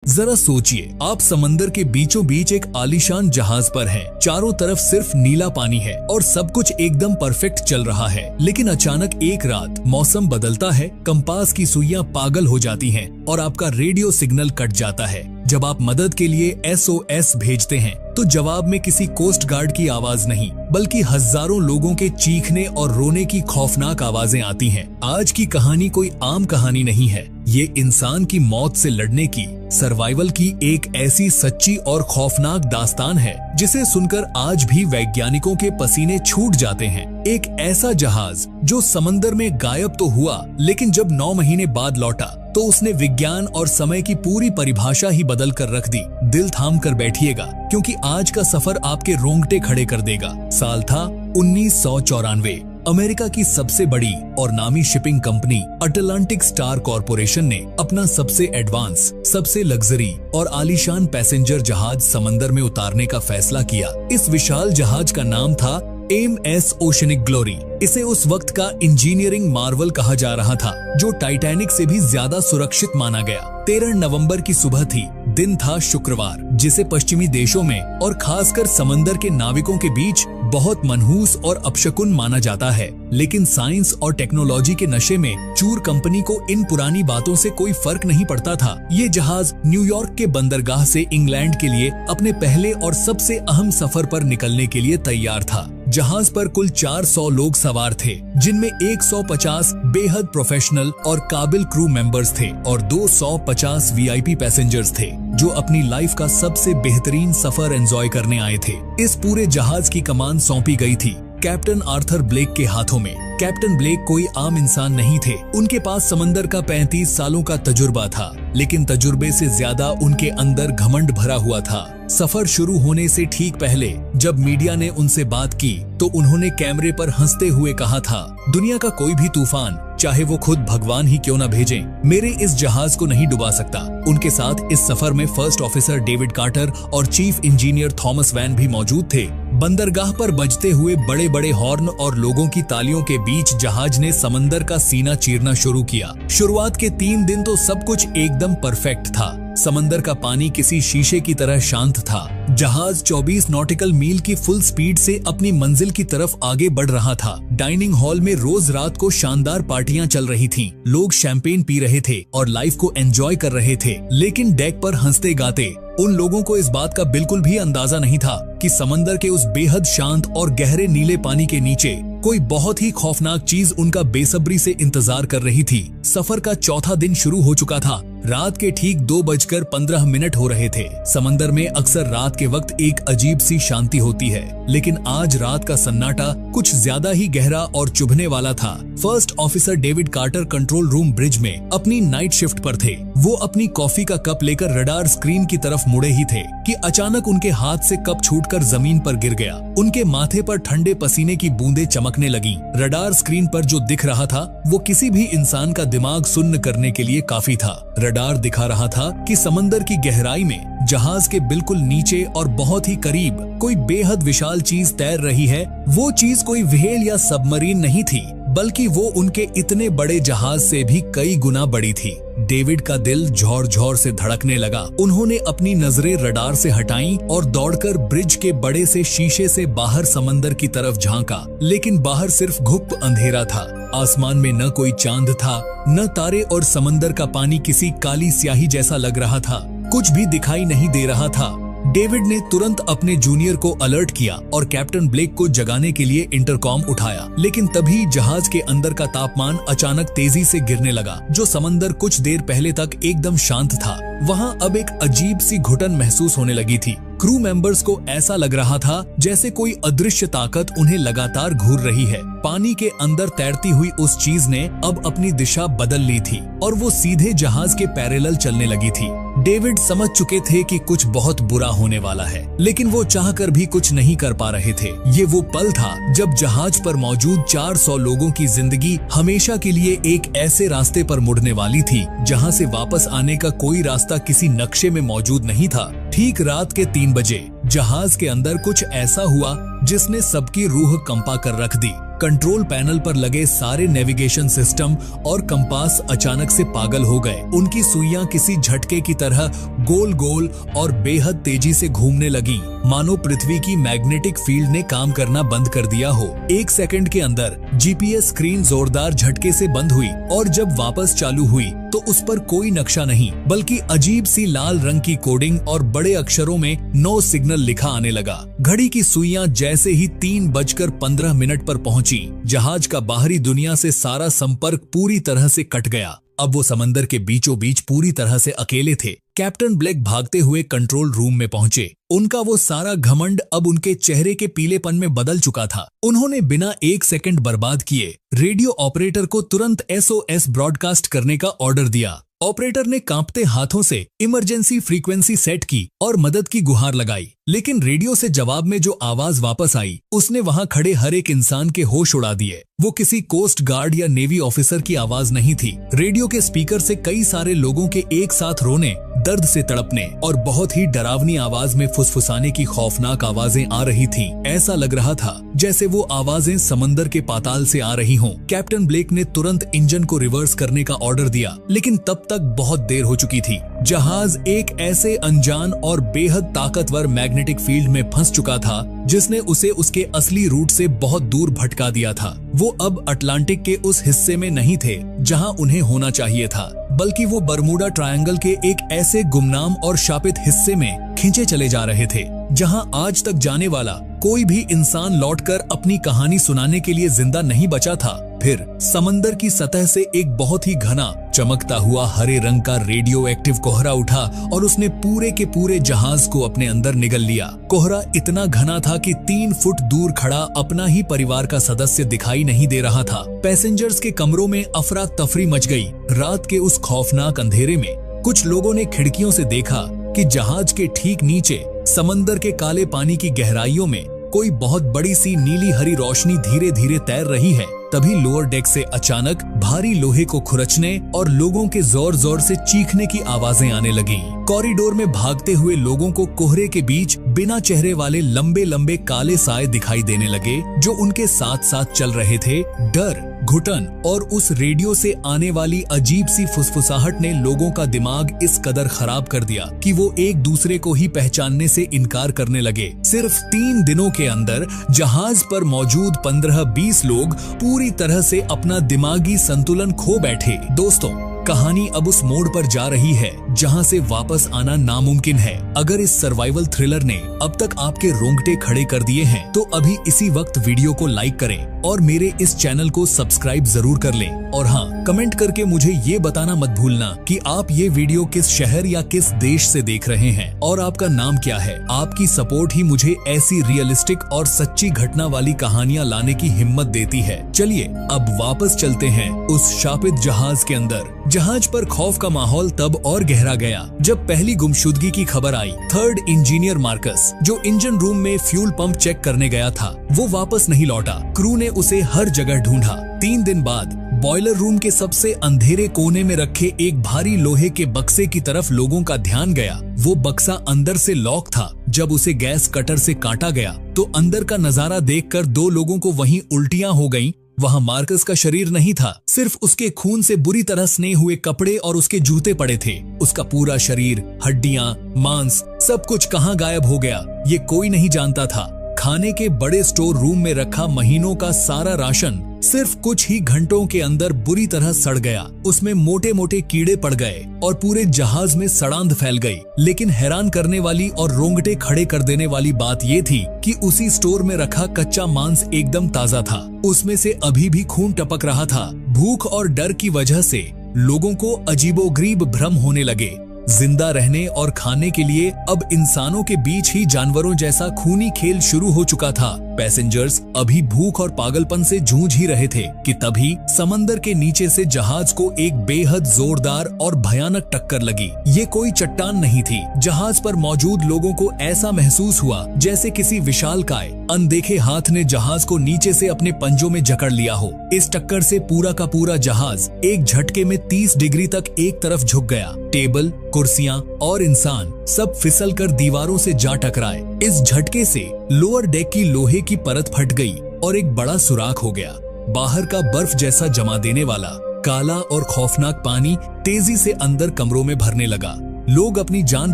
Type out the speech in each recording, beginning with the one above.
जरा सोचिए, आप समंदर के बीचों बीच एक आलीशान जहाज पर हैं। चारों तरफ सिर्फ नीला पानी है और सब कुछ एकदम परफेक्ट चल रहा है। लेकिन अचानक एक रात मौसम बदलता है, कंपास की सुइयां पागल हो जाती हैं और आपका रेडियो सिग्नल कट जाता है। जब आप मदद के लिए SOS भेजते हैं तो जवाब में किसी कोस्ट गार्ड की आवाज नहीं, बल्कि हजारों लोगों के चीखने और रोने की खौफनाक आवाजें आती हैं। आज की कहानी कोई आम कहानी नहीं है, ये इंसान की मौत से लड़ने की, सर्वाइवल की एक ऐसी सच्ची और खौफनाक दास्तान है जिसे सुनकर आज भी वैज्ञानिकों के पसीने छूट जाते हैं। एक ऐसा जहाज जो समंदर में गायब तो हुआ, लेकिन जब 9 महीने बाद लौटा तो उसने विज्ञान और समय की पूरी परिभाषा ही बदल कर रख दी। दिल थाम कर बैठिएगा, क्योंकि आज का सफर आपके रोंगटे खड़े कर देगा। साल था 1994। अमेरिका की सबसे बड़ी और नामी shipping company Atlantic star corporation ने अपना सबसे एडवांस, सबसे लग्जरी और आलीशान पैसेंजर जहाज समंदर में उतारने का फैसला किया। इस विशाल जहाज का नाम था MS ओशनिक ग्लोरी। इसे उस वक्त का इंजीनियरिंग मार्वल कहा जा रहा था, जो टाइटैनिक से भी ज्यादा सुरक्षित माना गया। 13 नवंबर की सुबह थी, दिन था शुक्रवार, जिसे पश्चिमी देशों में और खासकर समंदर के नाविकों के बीच बहुत मनहूस और अपशकुन माना जाता है। लेकिन साइंस और टेक्नोलॉजी के नशे में चूर कंपनी को इन पुरानी बातों से कोई फर्क नहीं पड़ता था। ये जहाज न्यूयॉर्क के बंदरगाह से इंग्लैंड के लिए अपने पहले और सबसे अहम सफर पर निकलने के लिए तैयार था। जहाज पर कुल 400 लोग सवार थे, जिनमें 150 बेहद प्रोफेशनल और काबिल क्रू मेंबर्स थे और 250 VIP पैसेंजर्स थे, जो अपनी लाइफ का सबसे बेहतरीन सफर एंजॉय करने आए थे। इस पूरे जहाज की कमान सौंपी गई थी कैप्टन आर्थर ब्लेक के हाथों में। कैप्टन ब्लेक कोई आम इंसान नहीं थे। उनके पास समंदर का 35 सालों का तजुर्बा था, लेकिन तजुर्बे से ज्यादा उनके अंदर घमंड भरा हुआ था। सफर शुरू होने से ठीक पहले जब मीडिया ने उनसे बात की तो उन्होंने कैमरे पर हंसते हुए कहा था, दुनिया का कोई भी तूफान, चाहे वो खुद भगवान ही क्यों न भेजें, मेरे इस जहाज को नहीं डुबा सकता। उनके साथ इस सफर में फर्स्ट ऑफिसर डेविड कार्टर और चीफ इंजीनियर थॉमस वैन भी मौजूद थे। बंदरगाह पर बजते हुए बड़े बड़े हॉर्न और लोगों की तालियों के बीच जहाज ने समंदर का सीना चीरना शुरू किया। शुरुआत के 3 दिन तो सब कुछ एकदम परफेक्ट था। समंदर का पानी किसी शीशे की तरह शांत था। जहाज 24 नॉटिकल मील की फुल स्पीड से अपनी मंजिल की तरफ आगे बढ़ रहा था। डाइनिंग हॉल में रोज रात को शानदार पार्टियां चल रही थीं। लोग शैंपेन पी रहे थे और लाइफ को एंजॉय कर रहे थे। लेकिन डेक पर हंसते गाते उन लोगों को इस बात का बिल्कुल भी अंदाजा नहीं था कि समंदर के उस बेहद शांत और गहरे नीले पानी के नीचे कोई बहुत ही खौफनाक चीज उनका बेसब्री से इंतजार कर रही थी। सफर का चौथा दिन शुरू हो चुका था। रात के ठीक 2:15 हो रहे थे। समंदर में अक्सर रात के वक्त एक अजीब सी शांति होती है, लेकिन आज रात का सन्नाटा कुछ ज्यादा ही गहरा और चुभने वाला था। First officer David Carter control room bridge में अपनी नाइट शिफ्ट पर थे। वो अपनी कॉफी का कप लेकर रडार स्क्रीन की तरफ मुड़े ही थे कि अचानक उनके हाथ से कप छूटकर जमीन पर गिर गया। उनके माथे पर ठंडे पसीने की बूंदें चमकने लगी। रडार स्क्रीन पर जो दिख रहा था वो किसी भी इंसान का दिमाग सुन्न करने के लिए काफी था। रडार दिखा रहा था कि समंदर की गहराई में जहाज के बिल्कुल नीचे और बहुत ही करीब कोई बेहद विशाल चीज तैर रही है। वो चीज कोई व्हेल या सबमरीन नहीं थी, बल्कि वो उनके इतने बड़े जहाज से भी कई गुना बड़ी थी। डेविड का दिल झोर झोर से धड़कने लगा। उन्होंने अपनी नजरें रडार से हटाईं और दौड़कर ब्रिज के बड़े से शीशे से बाहर समंदर की तरफ झांका, लेकिन बाहर सिर्फ घुप अंधेरा था। आसमान में न कोई चांद था, न तारे, और समंदर का पानी किसी काली स्याही जैसा लग रहा था। कुछ भी दिखाई नहीं दे रहा था। डेविड ने तुरंत अपने जूनियर को अलर्ट किया और कैप्टन ब्लेक को जगाने के लिए इंटरकॉम उठाया, लेकिन तभी जहाज के अंदर का तापमान अचानक तेजी से गिरने लगा। जो समंदर कुछ देर पहले तक एकदम शांत था, वहाँ अब एक अजीब सी घुटन महसूस होने लगी थी। क्रू मेंबर्स को ऐसा लग रहा था जैसे कोई अदृश्य ताकत उन्हें लगातार घूर रही है। पानी के अंदर तैरती हुई उस चीज ने अब अपनी दिशा बदल ली थी और वो सीधे जहाज के पैरेलल चलने लगी थी। डेविड समझ चुके थे कि कुछ बहुत बुरा होने वाला है, लेकिन वो चाहकर भी कुछ नहीं कर पा रहे थे। ये वो पल था जब जहाज पर मौजूद 400 लोगों की जिंदगी हमेशा के लिए एक ऐसे रास्ते पर मुड़ने वाली थी जहां से वापस आने का कोई रास्ता किसी नक्शे में मौजूद नहीं था। ठीक रात के 3 बजे जहाज के अंदर कुछ ऐसा हुआ जिसने सबकी रूह कंपा कर रख दी। कंट्रोल पैनल पर लगे सारे नेविगेशन सिस्टम और कंपास अचानक से पागल हो गए। उनकी सुइयां किसी झटके की तरह गोल गोल और बेहद तेजी से घूमने लगी, मानो पृथ्वी की मैग्नेटिक फील्ड ने काम करना बंद कर दिया हो। 1 सेकंड के अंदर जीपीएस स्क्रीन जोरदार झटके से बंद हुई और जब वापस चालू हुई तो उस पर कोई नक्शा नहीं, बल्कि अजीब सी लाल रंग की कोडिंग और बड़े अक्षरों में नो सिग्नल लिखा आने लगा। घड़ी की सुइयां जैसे ही 3:15 पर पहुंची, जहाज का बाहरी दुनिया से सारा संपर्क पूरी तरह से कट गया। अब वो समंदर के बीचों बीच पूरी तरह से अकेले थे। कैप्टन ब्लेक भागते हुए कंट्रोल रूम में पहुंचे। उनका वो सारा घमंड अब उनके चेहरे के पीलेपन में बदल चुका था। उन्होंने बिना 1 सेकंड बर्बाद किए रेडियो ऑपरेटर को तुरंत SOS ब्रॉडकास्ट करने का ऑर्डर दिया। ऑपरेटर ने कांपते हाथों से इमरजेंसी फ्रीक्वेंसी सेट की और मदद की गुहार लगाई, लेकिन रेडियो से जवाब में जो आवाज वापस आई उसने वहां खड़े हर एक इंसान के होश उड़ा दिए। वो किसी कोस्ट गार्ड या नेवी ऑफिसर की आवाज नहीं थी। रेडियो के स्पीकर से कई सारे लोगों के एक साथ रोने, दर्द से तड़पने और बहुत ही डरावनी आवाज में फुसफुसाने की खौफनाक आवाजें आ रही थीं। ऐसा लग रहा था जैसे वो आवाजें समंदर के पाताल से आ रही हों। कैप्टन ब्लेक ने तुरंत इंजन को रिवर्स करने का ऑर्डर दिया, लेकिन तब तक बहुत देर हो चुकी थी। जहाज एक ऐसे अनजान और बेहद ताकतवर मैग्नेटिक फील्ड में फंस चुका था जिसने उसे उसके असली रूट से बहुत दूर भटका दिया था। वो अब अटलांटिक के उस हिस्से में नहीं थे जहां उन्हें होना चाहिए था, बल्कि वो बरमूडा ट्रायंगल के एक ऐसे गुमनाम और शापित हिस्से में खींचे चले जा रहे थे जहां आज तक जाने वाला कोई भी इंसान लौटकर अपनी कहानी सुनाने के लिए जिंदा नहीं बचा था। फिर समंदर की सतह से एक बहुत ही घना चमकता हुआ हरे रंग का रेडियो एक्टिव कोहरा उठा और उसने पूरे के पूरे जहाज को अपने अंदर निगल लिया। कोहरा इतना घना था कि 3 फुट दूर खड़ा अपना ही परिवार का सदस्य दिखाई नहीं दे रहा था। पैसेंजर्स के कमरों में अफरा तफरी मच गई। रात के उस खौफनाक अंधेरे में कुछ लोगों ने खिड़कियों से देखा कि जहाज के ठीक नीचे समंदर के काले पानी की गहराइयों में कोई बहुत बड़ी सी नीली हरी रोशनी धीरे धीरे तैर रही है। तभी लोअर डेक से अचानक भारी लोहे को खुरचने और लोगों के जोर जोर से चीखने की आवाजें आने लगीं। कॉरिडोर में भागते हुए लोगों को कोहरे के बीच बिना चेहरे वाले लंबे लंबे काले साए दिखाई देने लगे जो उनके साथ साथ चल रहे थे। डर, घुटन और उस रेडियो से आने वाली अजीब सी फुसफुसाहट ने लोगों का दिमाग इस कदर खराब कर दिया कि वो एक दूसरे को ही पहचानने से इनकार करने लगे। सिर्फ 3 दिनों के अंदर जहाज पर मौजूद 15-20 लोग पूरी तरह से अपना दिमागी संतुलन खो बैठे। दोस्तों, कहानी अब उस मोड़ पर जा रही है जहां से वापस आना नामुमकिन है। अगर इस सर्वाइवल थ्रिलर ने अब तक आपके रोंगटे खड़े कर दिए हैं तो अभी इसी वक्त वीडियो को लाइक करें और मेरे इस चैनल को सब्सक्राइब जरूर कर लें। और हाँ, कमेंट करके मुझे ये बताना मत भूलना कि आप ये वीडियो किस शहर या किस देश से देख रहे हैं और आपका नाम क्या है। आपकी सपोर्ट ही मुझे ऐसी रियलिस्टिक और सच्ची घटना वाली कहानियां लाने की हिम्मत देती है। चलिए अब वापस चलते हैं उस शापित जहाज के अंदर। जहाज पर खौफ का माहौल तब और गहरा गया जब पहली गुमशुदगी की खबर आई। 3rd इंजीनियर मार्कस, जो इंजन रूम में फ्यूल पंप चेक करने गया था, वो वापस नहीं लौटा। क्रू ने उसे हर जगह ढूंढा। 3 दिन बाद बॉयलर रूम के सबसे अंधेरे कोने में रखे एक भारी लोहे के बक्से की तरफ लोगों का ध्यान गया। वो बक्सा अंदर से लॉक था। जब उसे गैस कटर से काटा गया तो अंदर का नजारा देखकर 2 लोगों को वहीं उल्टियां हो गईं। वहां मार्कस का शरीर नहीं था, सिर्फ उसके खून से बुरी तरह स्ने हुए कपड़े और उसके जूते पड़े थे। उसका पूरा शरीर, हड्डियां, मांस, सब कुछ कहां गायब हो गया ये कोई नहीं जानता था। खाने के बड़े स्टोर रूम में रखा महीनों का सारा राशन सिर्फ कुछ ही घंटों के अंदर बुरी तरह सड़ गया। उसमें मोटे मोटे कीड़े पड़ गए और पूरे जहाज में सड़ांध फैल गई। लेकिन हैरान करने वाली और रोंगटे खड़े कर देने वाली बात ये थी कि उसी स्टोर में रखा कच्चा मांस एकदम ताजा था। उसमें से अभी भी खून टपक रहा था। भूख और डर की वजह से लोगों को अजीबोगरीब भ्रम होने लगे। जिंदा रहने और खाने के लिए अब इंसानों के बीच ही जानवरों जैसा खूनी खेल शुरू हो चुका था। पैसेंजर्स अभी भूख और पागलपन से जूझ ही रहे थे कि तभी समंदर के नीचे से जहाज को एक बेहद जोरदार और भयानक टक्कर लगी। ये कोई चट्टान नहीं थी। जहाज पर मौजूद लोगों को ऐसा महसूस हुआ जैसे किसी विशालकाय अनदेखे हाथ ने जहाज को नीचे से अपने पंजों में जकड़ लिया हो। इस टक्कर से पूरा का पूरा जहाज एक झटके में 30 डिग्री तक एक तरफ झुक गया। टेबल, कुर्सियां और इंसान सब फिसल कर दीवारों से जा टकराए। इस झटके से लोअर डेक की लोहे की परत फट गई और एक बड़ा सुराख हो गया। बाहर का बर्फ जैसा जमा देने वाला काला और खौफनाक पानी तेजी से अंदर कमरों में भरने लगा। लोग अपनी जान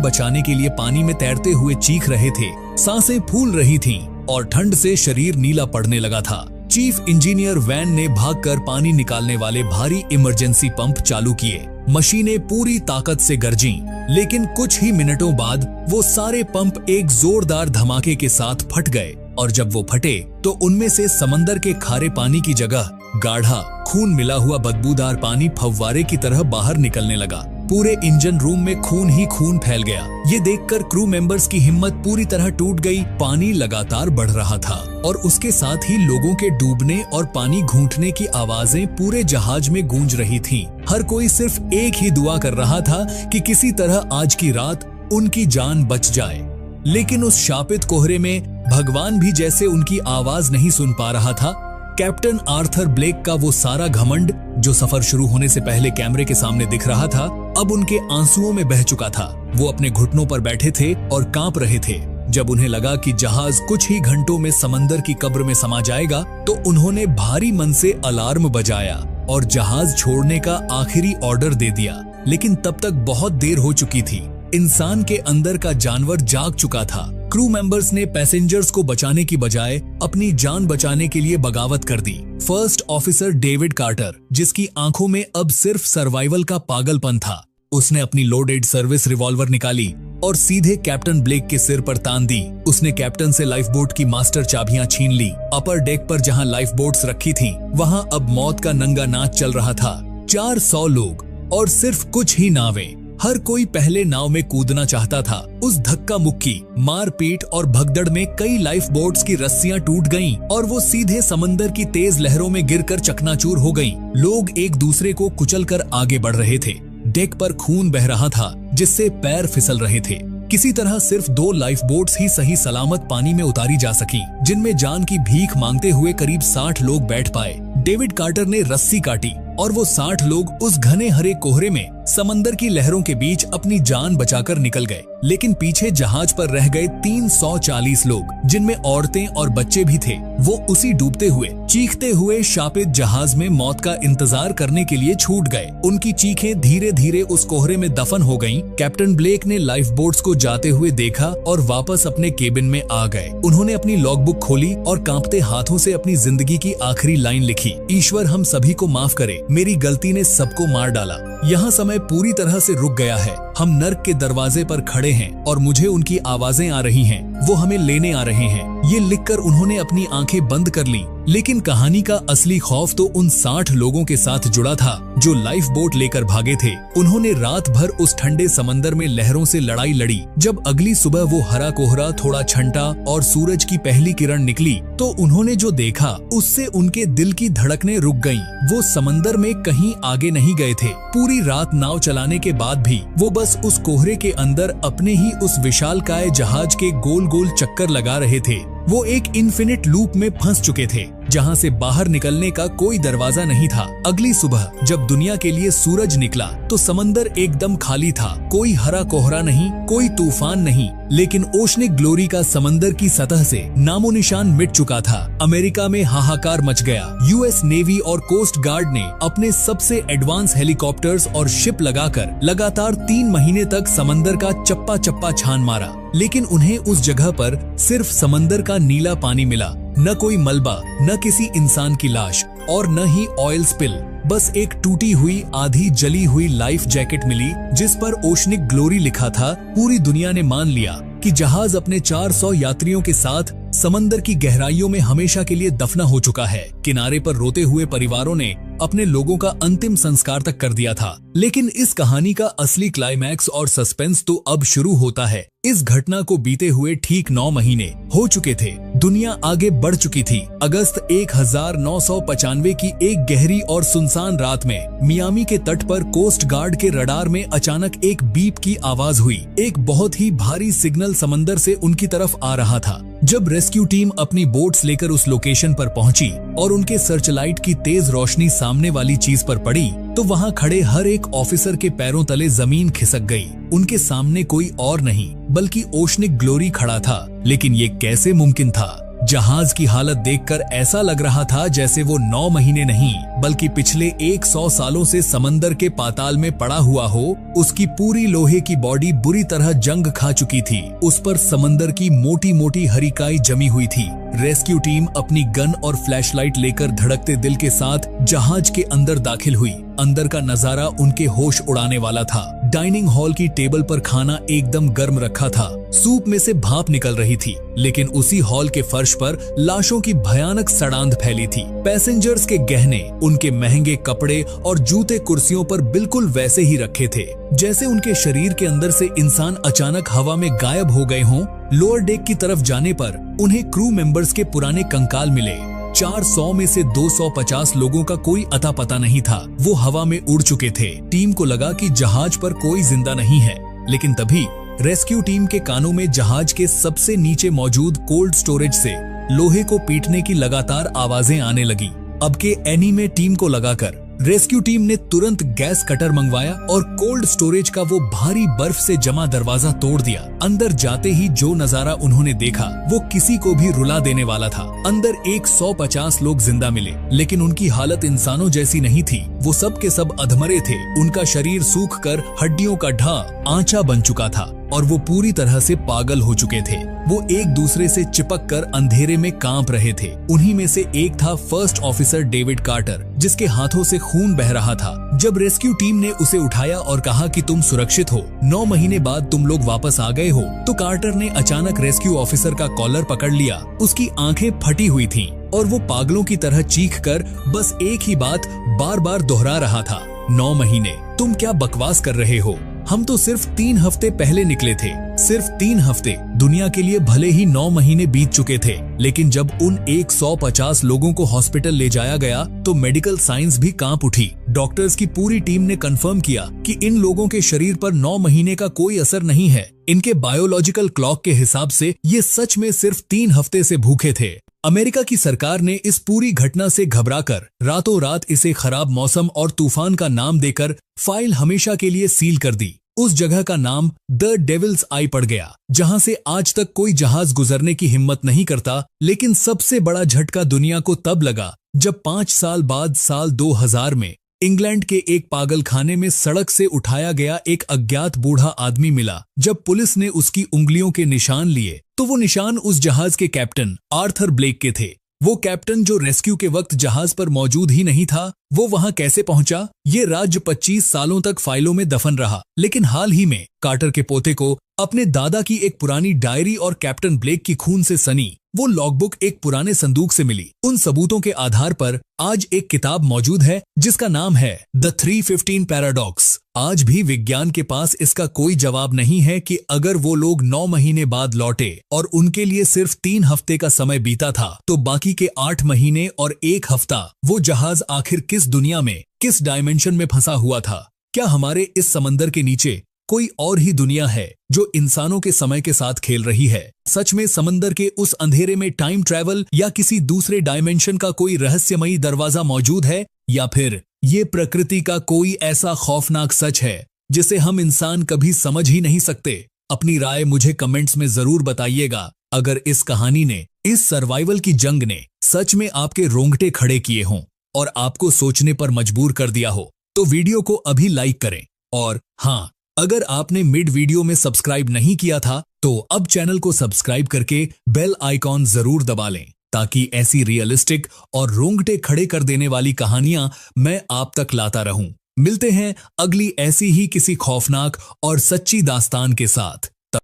बचाने के लिए पानी में तैरते हुए चीख रहे थे, सांसें फूल रही थीं और ठंड से शरीर नीला पड़ने लगा था। चीफ इंजीनियर वैन ने भागकर पानी निकालने वाले भारी इमरजेंसी पंप चालू किए। मशीनें पूरी ताकत से गरजीं, लेकिन कुछ ही मिनटों बाद वो सारे पंप एक जोरदार धमाके के साथ फट गए और जब वो फटे तो उनमें से समंदर के खारे पानी की जगह गाढ़ा खून मिला हुआ बदबूदार पानी फव्वारे की तरह बाहर निकलने लगा। पूरे इंजन रूम में खून ही खून फैल गया। ये देखकर क्रू मेंबर्स की हिम्मत पूरी तरह टूट गई। पानी लगातार बढ़ रहा था और उसके साथ ही लोगों के डूबने और पानी घूंटने की आवाजें पूरे जहाज में गूंज रही थीं। हर कोई सिर्फ एक ही दुआ कर रहा था कि किसी तरह आज की रात उनकी जान बच जाए। लेकिन उस शापित कोहरे में भगवान भी जैसे उनकी आवाज नहीं सुन पा रहा था। कैप्टन आर्थर ब्लेक का वो सारा घमंड जो सफर शुरू होने से पहले कैमरे के सामने दिख रहा था, अब उनके आंसुओं में बह चुका था। वो अपने घुटनों पर बैठे थे और कांप रहे थे। जब उन्हें लगा कि जहाज कुछ ही घंटों में समंदर की कब्र में समा जाएगा, तो उन्होंने भारी मन से अलार्म बजाया और जहाज छोड़ने का आखिरी ऑर्डर दे दिया। लेकिन तब तक बहुत देर हो चुकी थी। इंसान के अंदर का जानवर जाग चुका था। क्रू मेंबर्स ने पैसेंजर्स को बचाने की बजाय अपनी जान बचाने के लिए बगावत कर दी। फर्स्ट ऑफिसर डेविड कार्टर, जिसकी आंखों में अब सिर्फ सर्वाइवल का पागलपन था, उसने अपनी लोडेड सर्विस रिवॉल्वर निकाली और सीधे कैप्टन ब्लेक के सिर पर तान दी। उसने कैप्टन से लाइफ बोट की मास्टर चाबियां छीन ली। अपर डेक पर जहां लाइफ बोट्स रखी थीं, वहां अब मौत का नंगा नाच चल रहा था। 400 लोग और सिर्फ कुछ ही नावें। हर कोई पहले नाव में कूदना चाहता था। उस धक्का मुक्की, मारपीट और भगदड़ में कई लाइफ बोट्स की रस्सियां टूट गईं और वो सीधे समंदर की तेज लहरों में गिरकर चकनाचूर हो गईं। लोग एक दूसरे को कुचलकर आगे बढ़ रहे थे। डेक पर खून बह रहा था, जिससे पैर फिसल रहे थे। किसी तरह सिर्फ 2 लाइफ बोट्स ही सही सलामत पानी में उतारी जा सकी, जिनमें जान की भीख मांगते हुए करीब 60 लोग बैठ पाए। डेविड कार्टर ने रस्सी काटी और वो 60 लोग उस घने हरे कोहरे में समंदर की लहरों के बीच अपनी जान बचाकर निकल गए। लेकिन पीछे जहाज पर रह गए 340 लोग, जिनमें औरतें और बच्चे भी थे। वो उसी डूबते हुए, चीखते हुए शापित जहाज में मौत का इंतजार करने के लिए छूट गए। उनकी चीखें धीरे धीरे उस कोहरे में दफन हो गईं। कैप्टन ब्लेक ने लाइफ बोट्स को जाते हुए देखा और वापस अपने केबिन में आ गए। उन्होंने अपनी लॉगबुक खोली और कांपते हाथों से अपनी जिंदगी की आखिरी लाइन लिखी। ईश्वर हम सभी को माफ करे, मेरी गलती ने सबको मार डाला। यहाँ समय पूरी तरह से रुक गया है। हम नर्क के दरवाजे पर खड़े हैं और मुझे उनकी आवाजें आ रही हैं। वो हमें लेने आ रहे हैं। ये लिखकर उन्होंने अपनी आंखें बंद कर ली। लेकिन कहानी का असली खौफ तो उन 60 लोगों के साथ जुड़ा था जो लाइफ बोट लेकर भागे थे। उन्होंने रात भर उस ठंडे समंदर में लहरों से लड़ाई लड़ी। जब अगली सुबह वो हरा कोहरा थोड़ा छंटा और सूरज की पहली किरण निकली, तो उन्होंने जो देखा उससे उनके दिल की धड़कनें रुक गईं। वो समंदर में कहीं आगे नहीं गए थे। पूरी रात नाव चलाने के बाद भी वो बस उस कोहरे के अंदर अपने ही उस विशालकाय जहाज के गोल गोल चक्कर लगा रहे थे। वो एक इन्फिनिट लूप में फंस चुके थे, जहां से बाहर निकलने का कोई दरवाजा नहीं था। अगली सुबह जब दुनिया के लिए सूरज निकला, तो समंदर एकदम खाली था। कोई हरा कोहरा नहीं, कोई तूफान नहीं, लेकिन ओशनिक ग्लोरी का समंदर की सतह से नामो निशान मिट चुका था। अमेरिका में हाहाकार मच गया। यूएस नेवी और कोस्ट गार्ड ने अपने सबसे एडवांस हेलीकॉप्टर्स और शिप लगाकर लगातार 3 महीने तक समंदर का चप्पा चप्पा छान मारा। लेकिन उन्हें उस जगह पर सिर्फ समंदर का नीला पानी मिला। न कोई मलबा, न किसी इंसान की लाश और न ही ऑयल स्पिल। बस एक टूटी हुई, आधी जली हुई लाइफ जैकेट मिली, जिस पर ओशनिक ग्लोरी लिखा था। पूरी दुनिया ने मान लिया कि जहाज अपने 400 यात्रियों के साथ समंदर की गहराइयों में हमेशा के लिए दफना हो चुका है। किनारे पर रोते हुए परिवारों ने अपने लोगों का अंतिम संस्कार तक कर दिया था। लेकिन इस कहानी का असली क्लाइमैक्स और सस्पेंस तो अब शुरू होता है। इस घटना को बीते हुए ठीक 9 महीने हो चुके थे। दुनिया आगे बढ़ चुकी थी। अगस्त 1995 की एक गहरी और सुनसान रात में मियामी के तट पर कोस्ट गार्ड के रडार में अचानक एक बीप की आवाज हुई। एक बहुत ही भारी सिग्नल समंदर से उनकी तरफ आ रहा था। जब रेस्क्यू टीम अपनी बोट्स लेकर उस लोकेशन पर पहुंची और उनके सर्चलाइट की तेज रोशनी सामने वाली चीज पर पड़ी, तो वहां खड़े हर एक ऑफिसर के पैरों तले जमीन खिसक गई। उनके सामने कोई और नहीं बल्कि ओशनिक ग्लोरी खड़ा था। लेकिन ये कैसे मुमकिन था? जहाज की हालत देखकर ऐसा लग रहा था जैसे वो 9 महीने नहीं बल्कि पिछले 100 सालों से समंदर के पाताल में पड़ा हुआ हो। उसकी पूरी लोहे की बॉडी बुरी तरह जंग खा चुकी थी। उस पर समंदर की मोटी मोटी हरी काई जमी हुई थी। रेस्क्यू टीम अपनी गन और फ्लैशलाइट लेकर धड़कते दिल के साथ जहाज के अंदर दाखिल हुई। अंदर का नजारा उनके होश उड़ाने वाला था। डाइनिंग हॉल की टेबल पर खाना एकदम गर्म रखा था। सूप में से भाप निकल रही थी, लेकिन उसी हॉल के फर्श पर लाशों की भयानक सड़ांध फैली थी। पैसेंजर्स के गहने, उनके महंगे कपड़े और जूते कुर्सियों पर बिल्कुल वैसे ही रखे थे जैसे उनके शरीर के अंदर से इंसान अचानक हवा में गायब हो गए हों। लोअर डेक की तरफ जाने पर उन्हें क्रू मेंबर्स के पुराने कंकाल मिले। 400 में से 250 लोगों का कोई अता पता नहीं था। वो हवा में उड़ चुके थे। टीम को लगा कि जहाज पर कोई जिंदा नहीं है, लेकिन तभी रेस्क्यू टीम के कानों में जहाज के सबसे नीचे मौजूद कोल्ड स्टोरेज से लोहे को पीटने की लगातार आवाजें आने लगी। अब के एनीमे टीम को लगाकर रेस्क्यू टीम ने तुरंत गैस कटर मंगवाया और कोल्ड स्टोरेज का वो भारी बर्फ से जमा दरवाजा तोड़ दिया। अंदर जाते ही जो नजारा उन्होंने देखा वो किसी को भी रुला देने वाला था। अंदर 150 लोग जिंदा मिले, लेकिन उनकी हालत इंसानों जैसी नहीं थी। वो सब के सब अधमरे थे। उनका शरीर सूख कर हड्डियों का ढां आंचा बन चुका था और वो पूरी तरह से पागल हो चुके थे। वो एक दूसरे से चिपक कर अंधेरे में कांप रहे थे। उन्हीं में से एक था फर्स्ट ऑफिसर डेविड कार्टर, जिसके हाथों से खून बह रहा था। जब रेस्क्यू टीम ने उसे उठाया और कहा कि तुम सुरक्षित हो, 9 महीने बाद तुम लोग वापस आ गए हो, तो कार्टर ने अचानक रेस्क्यू ऑफिसर का कॉलर पकड़ लिया। उसकी आंखें फटी हुई थीं और वो पागलों की तरह चीख कर बस एक ही बात बार बार दोहरा रहा था, 9 महीने, तुम क्या बकवास कर रहे हो? हम तो सिर्फ 3 हफ्ते पहले निकले थे। सिर्फ 3 हफ्ते। दुनिया के लिए भले ही 9 महीने बीत चुके थे, लेकिन जब उन 150 लोगों को हॉस्पिटल ले जाया गया तो मेडिकल साइंस भी कांप उठी। डॉक्टर्स की पूरी टीम ने कंफर्म किया कि इन लोगों के शरीर पर 9 महीने का कोई असर नहीं है। इनके बायोलॉजिकल क्लॉक के हिसाब से ये सच में सिर्फ 3 हफ्ते से भूखे थे। अमेरिका की सरकार ने इस पूरी घटना से घबराकर रातों रात इसे खराब मौसम और तूफान का नाम देकर फाइल हमेशा के लिए सील कर दी। उस जगह का नाम द डेविल्स आई पड़ गया, जहां से आज तक कोई जहाज गुजरने की हिम्मत नहीं करता। लेकिन सबसे बड़ा झटका दुनिया को तब लगा जब 5 साल बाद साल 2000 में इंग्लैंड के एक पागल खाने में सड़क से उठाया गया एक अज्ञात बूढ़ा आदमी मिला। जब पुलिस ने उसकी उंगलियों के निशान लिए तो वो निशान उस जहाज के कैप्टन आर्थर ब्लेक के थे। वो कैप्टन जो रेस्क्यू के वक्त जहाज पर मौजूद ही नहीं था, वो वहां कैसे पहुंचा? ये राज 25 सालों तक फाइलों में दफन रहा। लेकिन हाल ही में कार्टर के पोते को अपने दादा की एक पुरानी डायरी और कैप्टन ब्लेक की खून से सनी वो लॉगबुक एक पुराने संदूक से मिली। उन सबूतों के आधार पर आज एक किताब मौजूद है जिसका नाम है द 315 पैराडॉक्स। आज भी विज्ञान के पास इसका कोई जवाब नहीं है कि अगर वो लोग 9 महीने बाद लौटे और उनके लिए सिर्फ 3 हफ्ते का समय बीता था, तो बाकी के 8 महीने और 1 हफ्ता वो जहाज आखिर किस दुनिया में, किस डायमेंशन में फंसा हुआ था? क्या हमारे इस समंदर के नीचे कोई और ही दुनिया है जो इंसानों के समय के साथ खेल रही है? सच में समंदर के उस अंधेरे में टाइम ट्रैवल या किसी दूसरे डायमेंशन का कोई रहस्यमयी दरवाजा मौजूद है, या फिर ये प्रकृति का कोई ऐसा खौफनाक सच है जिसे हम इंसान कभी समझ ही नहीं सकते? अपनी राय मुझे कमेंट्स में जरूर बताइएगा। अगर इस कहानी ने, इस सर्वाइवल की जंग ने सच में आपके रोंगटे खड़े किए हों और आपको सोचने पर मजबूर कर दिया हो, तो वीडियो को अभी लाइक करें। और हाँ, अगर आपने मिड वीडियो में सब्सक्राइब नहीं किया था तो अब चैनल को सब्सक्राइब करके बेल आइकॉन जरूर दबा लें, ताकि ऐसी रियलिस्टिक और रोंगटे खड़े कर देने वाली कहानियां मैं आप तक लाता रहूं। मिलते हैं अगली ऐसी ही किसी खौफनाक और सच्ची दास्तान के साथ।